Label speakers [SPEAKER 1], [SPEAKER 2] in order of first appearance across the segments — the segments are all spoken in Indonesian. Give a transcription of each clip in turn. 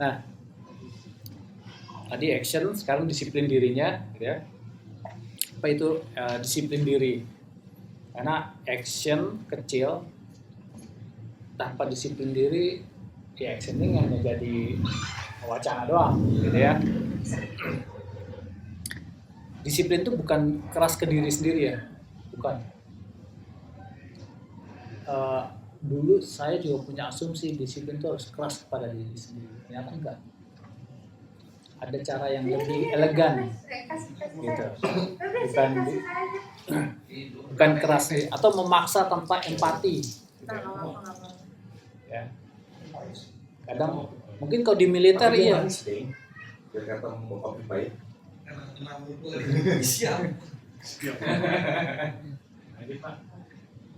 [SPEAKER 1] Nah, tadi action, sekarang disiplin dirinya, gitu ya. Apa itu disiplin diri? Karena action kecil tanpa disiplin diri, ya action ini hanya jadi wacana doang, gitu ya. Disiplin itu bukan keras ke diri sendiri ya, bukan. Dulu saya juga punya asumsi disiplin itu harus keras kepada diri sendiri. Ternyata enggak. Ada cara yang lebih elegan, gitu. Bukan keras atau memaksa tanpa empati. Gitu. Ya. Kadang mungkin kalau di militer iya.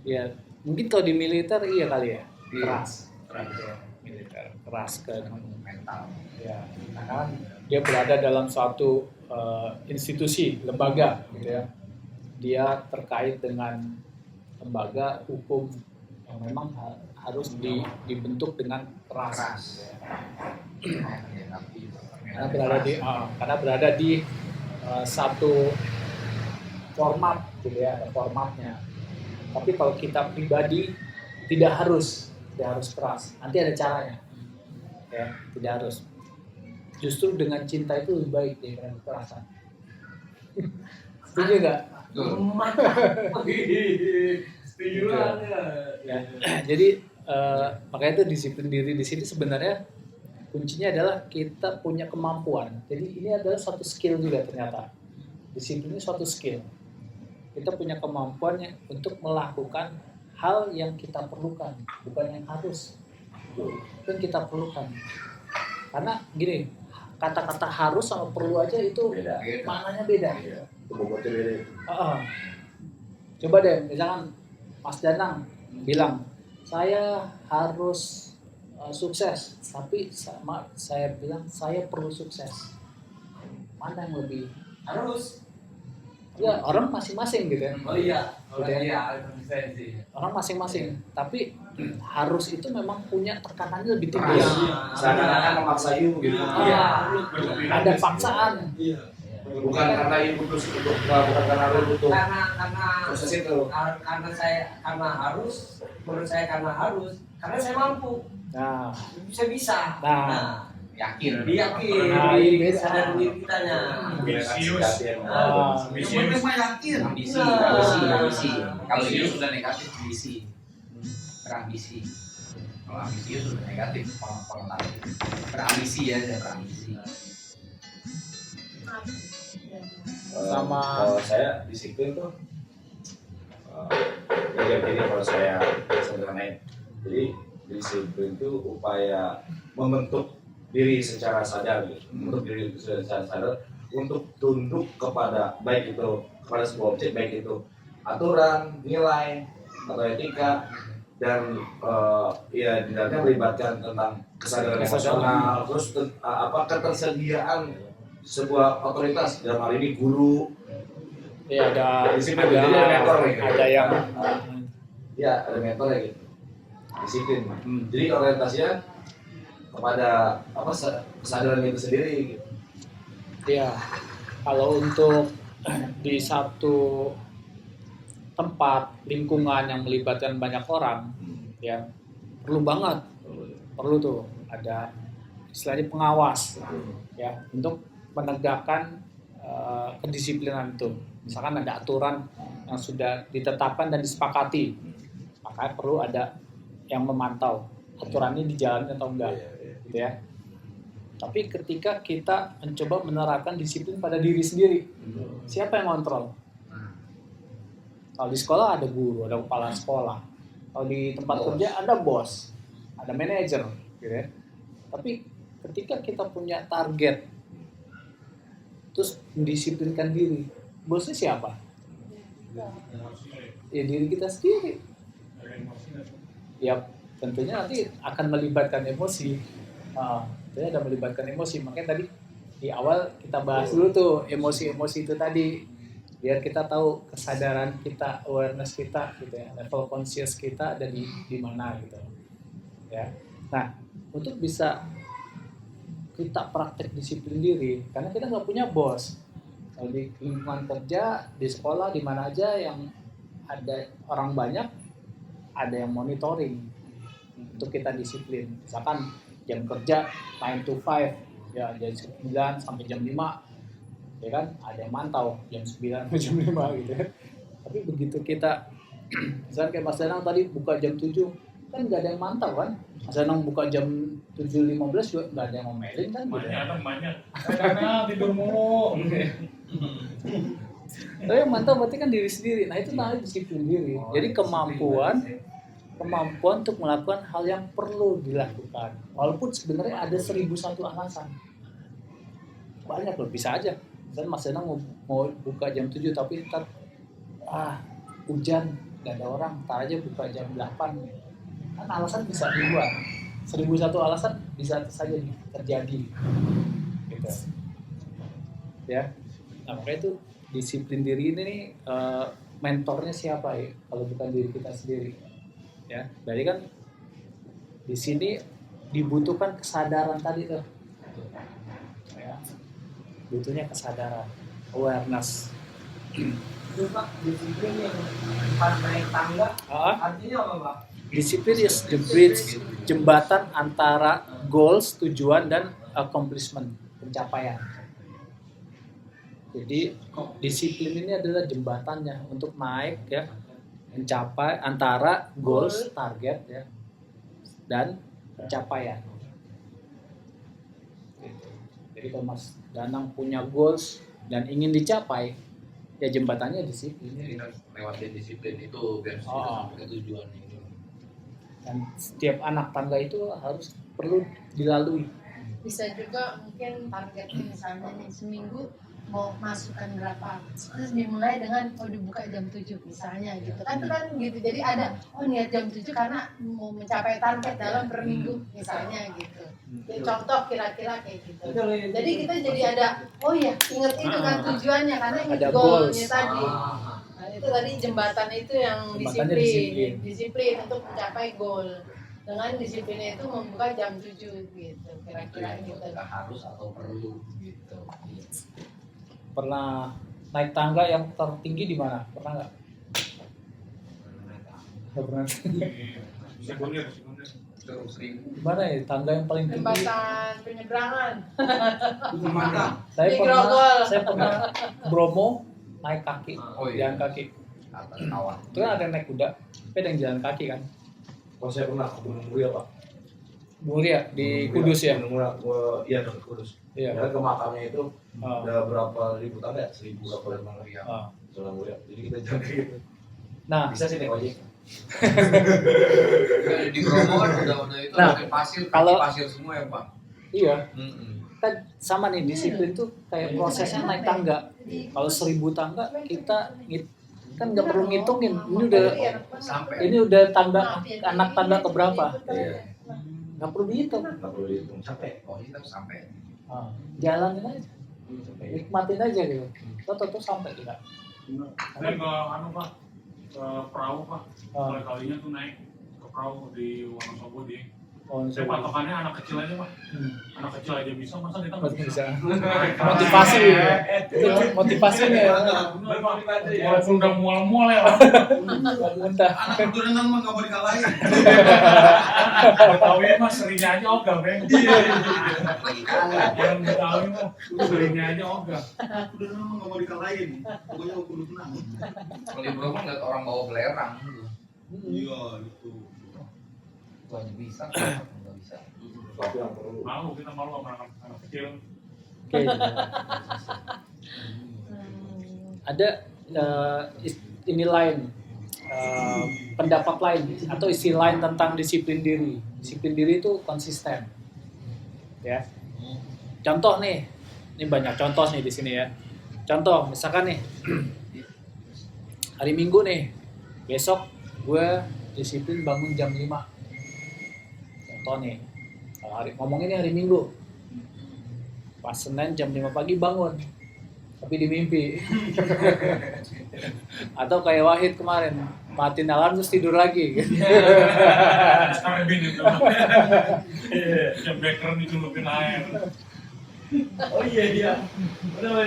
[SPEAKER 1] Ya, mungkin kalau di militer iya kali ya, keras militer, keras ke mental. Ya, karena dia berada dalam suatu institusi, lembaga, gitu ya. Dia terkait dengan lembaga hukum yang memang harus dibentuk dengan keras. Karena berada di satu format, gitu ya, ada formatnya. Tapi kalau kita pribadi tidak harus keras. Nanti ada caranya, ya, tidak harus. Justru dengan cinta itu lebih baik daripada kekerasan. Setuju nggak? Setuju ya. Jadi makanya itu disiplin diri di sini sebenarnya kuncinya adalah kita punya kemampuan. Jadi ini adalah suatu skill juga ternyata. Disiplin ini suatu skill. Kita punya kemampuan untuk melakukan hal yang kita perlukan, bukan yang harus. Itu yang kita perlukan. Karena gini, kata-kata harus sama perlu aja itu beda. Maknanya beda. Coba deh, misalkan Mas Danang bilang, saya harus sukses, tapi saya bilang saya perlu sukses. Mana yang lebih harus? Ya orang masing-masing gitu ya.
[SPEAKER 2] Oh iya,
[SPEAKER 1] orang masing-masing. Tapi harus itu memang punya tekanannya lebih tinggi.
[SPEAKER 3] Seakan-akan memaksa you gitu.
[SPEAKER 1] Ada paksaan.
[SPEAKER 3] Bukan karena you butuh bukan karena lu butuh.
[SPEAKER 2] Karena
[SPEAKER 3] proses itu.
[SPEAKER 2] Karena harus, menurut saya karena saya mampu.
[SPEAKER 1] Nah,
[SPEAKER 2] saya bisa.
[SPEAKER 1] Nah.
[SPEAKER 2] Yakin. Sadar diri kitanya.
[SPEAKER 3] Ambisius.
[SPEAKER 2] Memang yakin. Ambisi. Kalau itu sudah negatif, ambisi. Berambisi. Kalau ambisius sudah negatif, pengenal. Berambisi ya, berambisi.
[SPEAKER 1] Sama
[SPEAKER 3] kalau saya disiplin tuh jadi kalau saya sederhanain. Jadi disiplin itu upaya membentuk diri secara sadar, untuk diri secara sadar untuk tunduk kepada baik itu kepada sebuah objek, baik itu aturan, nilai atau etika, dan ya di dalamnya melibatkan tentang kesadaran emosional, terus ketersediaan sebuah otoritas, dalam hal ini guru.
[SPEAKER 1] Ya ada
[SPEAKER 3] disiplin, mentor,
[SPEAKER 1] ada yang
[SPEAKER 3] ya ada mentor ya gitu, disiplin. Jadi orientasinya kepada kesadaran itu sendiri gitu.
[SPEAKER 1] Ya, kalau untuk di satu tempat lingkungan yang melibatkan banyak orang, ya perlu banget, perlu tuh ada istilahnya pengawas, ya untuk menegakkan kedisiplinan itu. Misalkan ada aturan yang sudah ditetapkan dan disepakati, maka perlu ada yang memantau aturannya dijalankan atau enggak. Gitu ya. Tapi ketika kita mencoba menerapkan disiplin pada diri sendiri, siapa yang kontrol? Kalau di sekolah ada guru, ada kepala sekolah. Kalau di tempat kerja ada bos, ada manajer, gitu ya. Tapi ketika kita punya target, terus mendisiplinkan diri, bosnya siapa? Ya diri kita sendiri. Ya tentunya nanti akan melibatkan emosi. Tentunya ada melibatkan emosi. Makanya tadi di awal kita bahas dulu tuh emosi-emosi itu tadi, biar kita tahu kesadaran kita, awareness kita gitu ya, level conscious kita ada di mana gitu ya. Nah, untuk bisa kita praktek disiplin diri, karena kita nggak punya bos. Kalau di lingkungan kerja, di sekolah, di mana aja yang ada orang banyak, ada yang monitoring untuk kita disiplin. Misalkan jam kerja 9 to 5, ya jam 9 sampai jam 5, ya kan, ada yang mantau jam 9 sampai jam 5 gitu ya. Tapi begitu kita misalkan kayak Mas Danang tadi buka jam 7, kan nggak ada yang mantau kan. Mas Danang buka jam 7.15 juga nggak ada yang ngomelin kan gitu.
[SPEAKER 4] Banyak. Karena tidur mulu.
[SPEAKER 1] Tapi yang mantau berarti kan diri sendiri. Nah itu namanya disiplin diri. Jadi kemampuan untuk melakukan hal yang perlu dilakukan. Walaupun sebenarnya ada 1001 alasan. Banyak loh, bisa aja. Misalnya Mas Danang mau buka jam 7 tapi ntar hujan, gak ada orang, ntar aja buka jam 8. Kan alasan bisa dibuat. 1001 alasan bisa saja terjadi. Gitu. Ya. Nah, makanya itu disiplin diri ini nih, mentornya siapa ya? Kalau bukan diri kita sendiri. Ya, berarti kan di sini dibutuhkan kesadaran tadi tuh. Ya. Butuhnya kesadaran, awareness.
[SPEAKER 5] Itu Pak, disiplin yang pas naik tangga artinya apa Pak?
[SPEAKER 1] Disiplin is the bridge, jembatan antara goals, tujuan, dan accomplishment, pencapaian. Jadi disiplin ini adalah jembatannya untuk naik ya, mencapai antara goals, target ya, dan pencapaian. Jadi kalau Mas Danang punya goals dan ingin dicapai, ya jembatannya disiplin.
[SPEAKER 2] Jadi kan lewatin disiplin itu biar bisa sampai ke tujuan itu.
[SPEAKER 1] Dan setiap anak tangga itu harus perlu dilalui.
[SPEAKER 6] Bisa juga mungkin targetnya misalnya nih seminggu mau masukkan berapa, terus dimulai dengan dibuka jam 7 misalnya gitu kan, itu kan gitu. Jadi ada niat jam 7 karena mau mencapai target dalam per minggu misalnya gitu. Jadi contoh kira-kira kayak gitu. Jadi kita jadi ada inget itu kan tujuannya karena ini
[SPEAKER 1] Ada
[SPEAKER 6] goalnya
[SPEAKER 1] goals.
[SPEAKER 6] tadi. Nah, itu tadi jembatan itu yang
[SPEAKER 1] Jembatannya
[SPEAKER 6] disiplin untuk mencapai goal. Dengan disiplinnya itu membuka jam 7 gitu, kira-kira gitu.
[SPEAKER 2] Nggak harus atau perlu gitu.
[SPEAKER 1] Pernah naik tangga yang tertinggi di mana? Pernah nggak? Nggak pernah.
[SPEAKER 4] Sekundir.
[SPEAKER 2] Terus 1000.
[SPEAKER 1] Gimana ya tangga yang paling tinggi?
[SPEAKER 6] Jembatan penyeberangan.
[SPEAKER 1] Saya pernah Bromo naik kaki,
[SPEAKER 2] Oh, iya.
[SPEAKER 1] jalan kaki.
[SPEAKER 2] Atas kawah.
[SPEAKER 1] Itu kan ada yang naik kuda, tapi ada yang jalan kaki kan.
[SPEAKER 3] Oh, saya pernah ke Gunung Muria Pak.
[SPEAKER 1] Muria di Kudus ya.
[SPEAKER 3] Gunung Muria, iya dekat Kudus.
[SPEAKER 1] Iya.
[SPEAKER 3] Ya, ke makamnya itu
[SPEAKER 1] Ah.
[SPEAKER 3] ada berapa ribu tangga ya? 1000 berapa ribu tangga.
[SPEAKER 1] Ah.
[SPEAKER 3] Gunung Muria. Jadi kita jalan kayak gitu.
[SPEAKER 1] Nah,
[SPEAKER 3] Bisa sih naik ojek.
[SPEAKER 2] Di Bromo kan udah itu
[SPEAKER 1] Nah,
[SPEAKER 2] pakai pasir,
[SPEAKER 1] kalau-
[SPEAKER 2] pasir semua ya Pak.
[SPEAKER 1] iya. Kan sama nih disiplin tuh kayak prosesnya naik tangga. Kalau 1000 tangga kita kan nggak perlu ngitungin. Ini udah tangga anak tangga keberapa?
[SPEAKER 3] Iya.
[SPEAKER 1] Nggak perlu dihitung.
[SPEAKER 3] Nggak perlu dihitung capek.
[SPEAKER 2] Oh, kita sampai.
[SPEAKER 1] Jalanin aja, nikmatin aja gitu. Tuh sampai kita.
[SPEAKER 4] Saya ke Pak, ke perahu Pak. Kali-kalinya tuh naik ke perahu di Wonosobo di. Saya patokannya anak kecil aja Pak. Anak kecil aja bisa, masa kita nggak bisa?
[SPEAKER 1] Bisa. Motivasi ya. Itu motivasinya ya.
[SPEAKER 4] Bener Pak. Walaupun udah mual-mual ya Pak.
[SPEAKER 1] Muntah.
[SPEAKER 7] Anak keturunan mah nggak mau dikalahin.
[SPEAKER 4] Betawi mah seringnya aja ogah, Bang. Yang Betawi mah seringnya aja ogah.
[SPEAKER 7] Anak keturunan mah nggak mau dikalahin. Pokoknya mau kudu menang.
[SPEAKER 2] Kalau di Bromo ngeliat orang bawa belerang gitu.
[SPEAKER 7] Iya itu.
[SPEAKER 2] Itu aja bisa, nggak bisa.
[SPEAKER 3] Tapi yang perlu.
[SPEAKER 4] Malu, kita malu sama anak kecil.
[SPEAKER 1] Oke. Ada ini lain, pendapat lain atau istilah lain tentang disiplin diri. Disiplin diri itu konsisten. Ya. Contoh nih, ini banyak contoh nih di sini ya. Contoh, misalkan nih, hari Minggu nih, besok gue disiplin bangun jam 5. Contoh nih, kalau ngomongin hari Minggu, pas Senin jam 5 pagi bangun, tapi di mimpi. Atau kayak Wahid kemarin, matiin alarm terus tidur lagi.
[SPEAKER 4] Sekarang bin itu. Yang background dicelupin air.
[SPEAKER 5] Oh iya. Benar.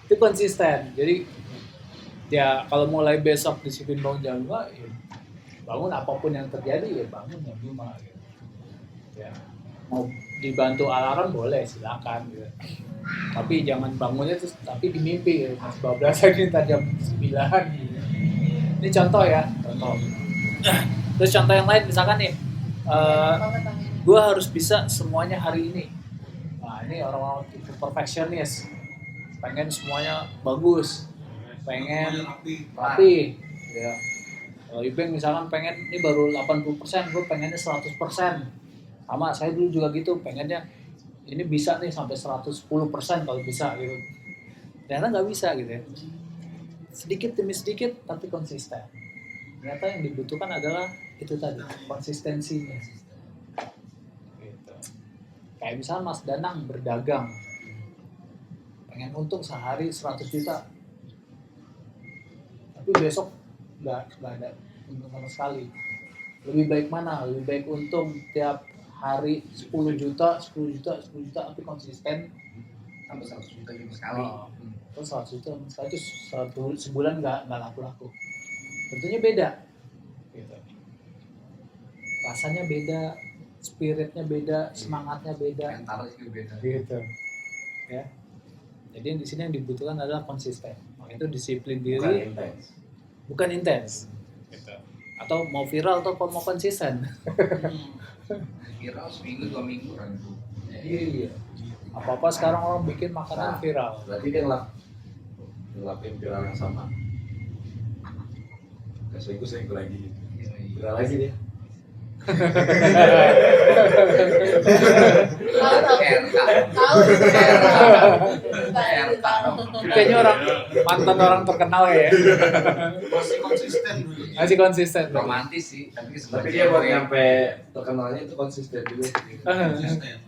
[SPEAKER 1] Itu konsisten. Jadi ya kalau mulai besok disiplin bangun jam 5, ya bangun apapun yang terjadi ya bangun jam 5 gitu. Ya mau dibantu alarm boleh silakan gitu. Tapi jangan bangunnya terus tapi di mimpi gitu. Mas 12 lagi ntar jam 9 gitu. Ini contoh ya, contoh. Terus contoh yang lain misalkan nih gue harus bisa semuanya hari ini. Nah ini orang-orang tipe perfeksionis, pengen semuanya bagus, pengen rapi ya. Kalau Ibeng misalkan pengen ini baru 80%, gue pengennya 100%. Sama saya dulu juga gitu, pengennya ini bisa nih sampai 110% kalau bisa gitu. Ternyata nggak bisa gitu ya. Sedikit demi sedikit tapi konsisten. Ternyata yang dibutuhkan adalah itu tadi, konsistensinya. Gitu. Kayak misalnya Mas Danang berdagang, pengen untung sehari 100 juta, tapi besok nggak ada untung sama sekali. Lebih baik mana? Lebih baik untung tiap hari 10 juta, tapi konsisten
[SPEAKER 2] Sampai 100 juta juga sekali.
[SPEAKER 1] Terus 100 juta sekali itu sebulan nggak laku-laku. Tentunya beda. Gitu. Rasanya beda, spiritnya beda, semangatnya beda.
[SPEAKER 2] Mentalnya juga beda.
[SPEAKER 1] Gitu. Ya. Jadi di sini yang dibutuhkan adalah konsisten. Itu disiplin diri, bukan intens. Gitu. Atau mau viral atau mau konsisten.
[SPEAKER 2] Viral seminggu 2 minggu kan itu.
[SPEAKER 1] Iya. Apa-apa sekarang orang bikin makanan viral.
[SPEAKER 3] Berarti dia ngelakuin viral yang sama. Selingkuh lagi. Viral lagi dia.
[SPEAKER 1] Kayaknya mantan orang terkenal ya. Masih konsisten.
[SPEAKER 2] Romantis sih, tapi
[SPEAKER 3] Tapi dia buat nyampe terkenalnya itu konsisten juga.
[SPEAKER 7] Konsisten.